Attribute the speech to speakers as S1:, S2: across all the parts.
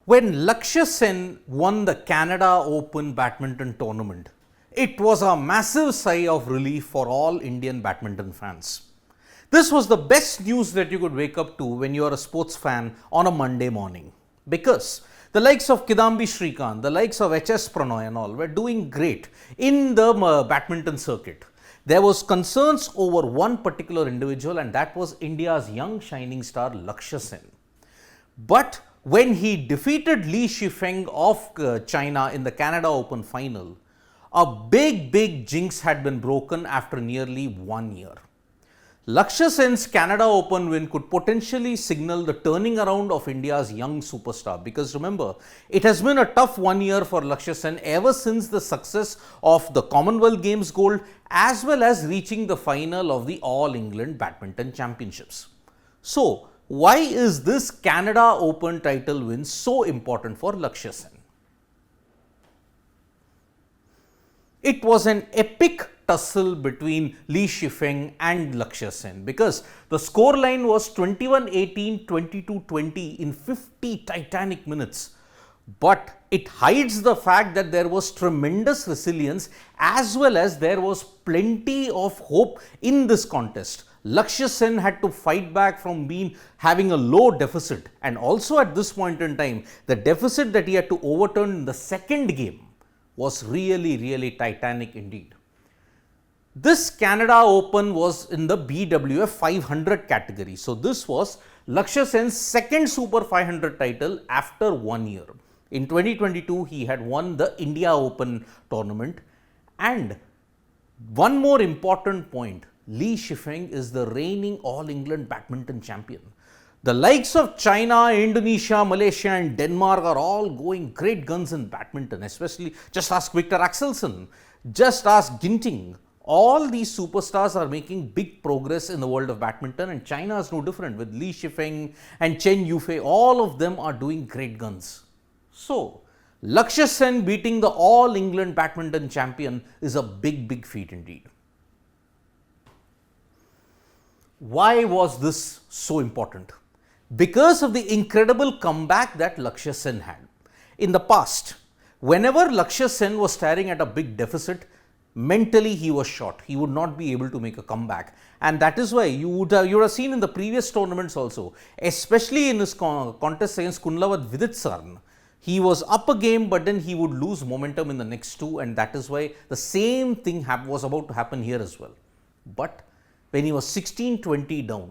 S1: When Lakshya Sen won the Canada Open badminton tournament, it was a massive sigh of relief for all Indian badminton fans. This was the best news that you could wake up to when you are a sports fan on a Monday morning. Because the likes of Kidambi Srikanth, the likes of HS Pranoy and all were doing great in the badminton circuit. There was concerns over one particular individual, and that was India's young shining star Lakshya Sen. But when he defeated Li Shifeng of China in the Canada Open final, a big jinx had been broken after nearly 1 year. Lakshya Sen's Canada Open win could potentially signal the turning around of India's young superstar, because remember, it has been a tough 1 year for Lakshya Sen ever since the success of the Commonwealth Games gold as well as reaching the final of the All England Badminton Championships. So, why is this Canada Open title win so important for Lakshya Sen? It was an epic tussle between Li Shifeng and Lakshya Sen, because the scoreline was 21-18, 22-20 in 50 titanic minutes. But it hides the fact that there was tremendous resilience as well as there was plenty of hope in this contest. Lakshya Sen had to fight back from having a low deficit, and also at this point in time, the deficit that he had to overturn in the second game was really titanic indeed. This Canada Open was in the BWF 500 category. So this was Lakshya Sen's second Super 500 title after 1 year. In 2022, he had won the India Open tournament. And one more important point, Li Shifeng is the reigning All England badminton champion. The likes of China, Indonesia, Malaysia and Denmark are all going great guns in badminton, especially just ask Victor Axelsen, just ask Ginting. All these superstars are making big progress in the world of badminton, and China is no different with Li Shifeng and Chen Yufei. All of them are doing great guns. So, Lakshya Sen beating the All England badminton champion is a big feat indeed. Why was this so important? Because of the incredible comeback that Lakshya Sen had. In the past, whenever Lakshya Sen was staring at a big deficit, mentally he was shot. He would not be able to make a comeback, and that is why you would have seen in the previous tournaments also, especially in his contest against Kunlavat Viditsarn, he was up a game but then he would lose momentum in the next two, and that is why the same thing was about to happen here as well. But when he was 16-20 down,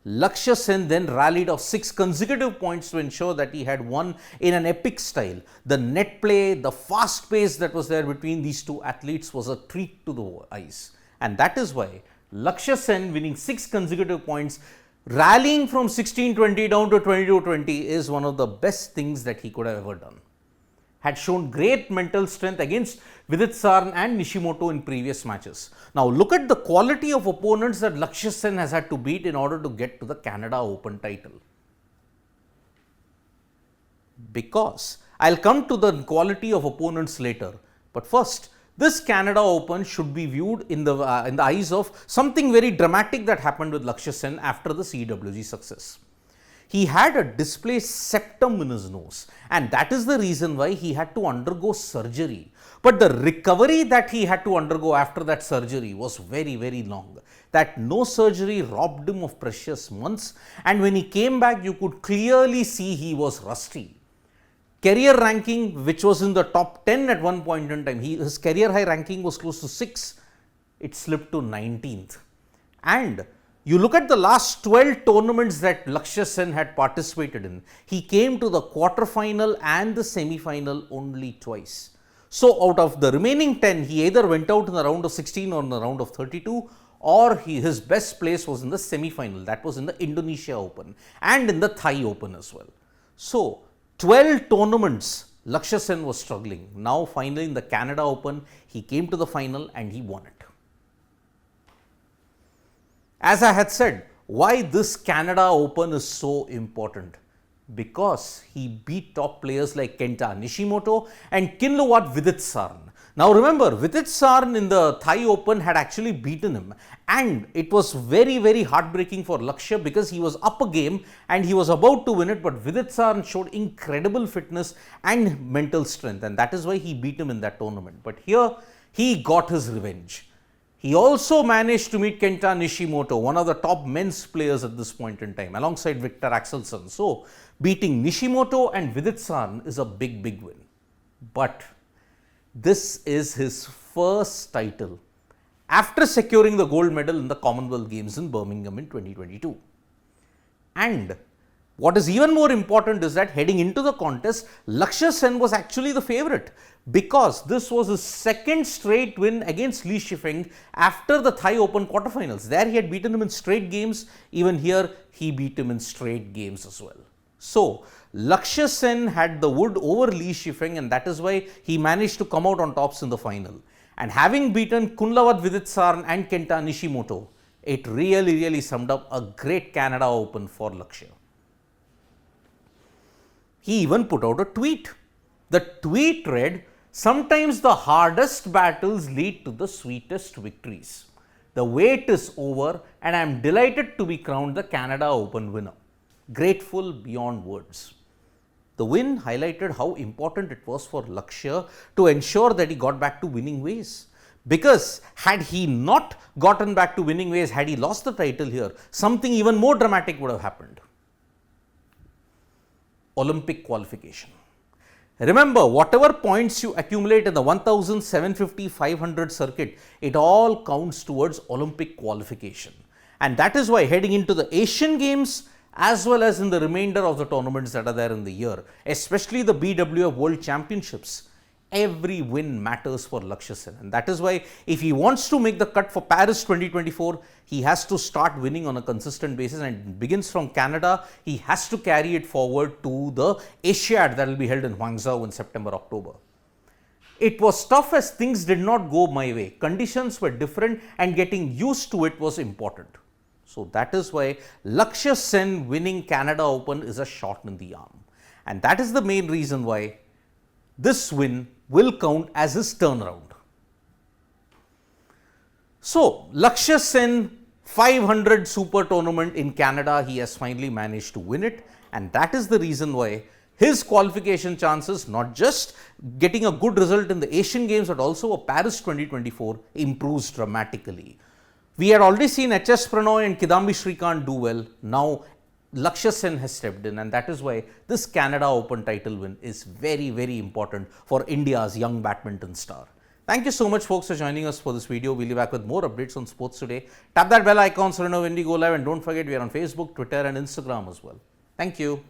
S1: Lakshya Sen then rallied off 6 consecutive points to ensure that he had won in an epic style. The net play, the fast pace that was there between these two athletes was a treat to the eyes. And that is why Lakshya Sen winning 6 consecutive points, rallying from 16-20 down to 22-20 is one of the best things that he could have ever done. Had shown great mental strength against Viditsarn and Nishimoto in previous matches. Now look at the quality of opponents that Lakshya Sen has had to beat in order to get to the Canada Open title. Because I'll come to the quality of opponents later, but first, this Canada Open should be viewed in the eyes of something very dramatic that happened with Lakshya Sen after the CWG success. He had a displaced septum in his nose, and that is the reason why he had to undergo surgery. But the recovery that he had to undergo after that surgery was very long. That no surgery robbed him of precious months, and when he came back, you could clearly see he was rusty. Career ranking, which was in the top 10 at one point in time, his career high ranking was close to 6, it slipped to 19th. And you look at the last 12 tournaments that Lakshya Sen had participated in, he came to the quarterfinal and the semi-final only twice. So out of the remaining 10, he either went out in the round of 16 or in the round of 32, or his best place was in the semi-final, that was in the Indonesia Open and in the Thai Open as well. So 12 tournaments Lakshya Sen was struggling. Now finally in the Canada Open, he came to the final and he won it. As I had said, why this Canada Open is so important? Because he beat top players like Kenta Nishimoto and Kinluwat Viditsarn. Now remember, Vidit in the Thai Open had actually beaten him, and it was very, very heartbreaking for Lakshya because he was up a game and he was about to win it, but Vidit showed incredible fitness and mental strength, and that is why he beat him in that tournament. But here, he got his revenge. He also managed to meet Kenta Nishimoto, one of the top men's players at this point in time, alongside Victor Axelsen. So, beating Nishimoto and Vidit is a big, big win. But this is his first title after securing the gold medal in the Commonwealth Games in Birmingham in 2022. And what is even more important is that heading into the contest, Lakshya Sen was actually the favourite because this was his second straight win against Li Shifeng after the Thai Open quarterfinals. There he had beaten him in straight games. Even here, he beat him in straight games as well. So, Lakshya Sen had the wood over Li Shifeng, and that is why he managed to come out on tops in the final. And having beaten Kunlavat Vidit and Kenta Nishimoto, it really summed up a great Canada Open for Lakshya. He even put out a tweet. The tweet read, "Sometimes the hardest battles lead to the sweetest victories. The wait is over and I am delighted to be crowned the Canada Open winner. Grateful beyond words." The win highlighted how important it was for Lakshya to ensure that he got back to winning ways. Because had he not gotten back to winning ways, had he lost the title here, something even more dramatic would have happened. Olympic qualification. Remember, whatever points you accumulate in the 1000, 750, 500 circuit, it all counts towards Olympic qualification. And that is why heading into the Asian Games, as well as in the remainder of the tournaments that are there in the year, especially the BWF World Championships, every win matters for Lakshya Sen. And that is why if he wants to make the cut for Paris 2024, he has to start winning on a consistent basis, and it begins from Canada. He has to carry it forward to the Asiad that will be held in Hangzhou in September, October. It was tough as things did not go my way. Conditions were different and getting used to it was important. So that is why Lakshya Sen winning Canada Open is a shot in the arm. And that is the main reason why this win will count as his turnaround. So, Lakshya Sen 500 Super Tournament in Canada, he has finally managed to win it, and that is the reason why his qualification chances, not just getting a good result in the Asian Games but also a Paris 2024, improves dramatically. We had already seen HS Pranoy and Kidambi Srikanth do well. Now, Lakshya Sen has stepped in, and that is why this Canada Open title win is very important for India's young badminton star. Thank you so much, folks, for joining us for this video. We'll be back with more updates on sports today. Tap that bell icon so you know when we go live, and don't forget we are on Facebook, Twitter and Instagram as well. Thank you.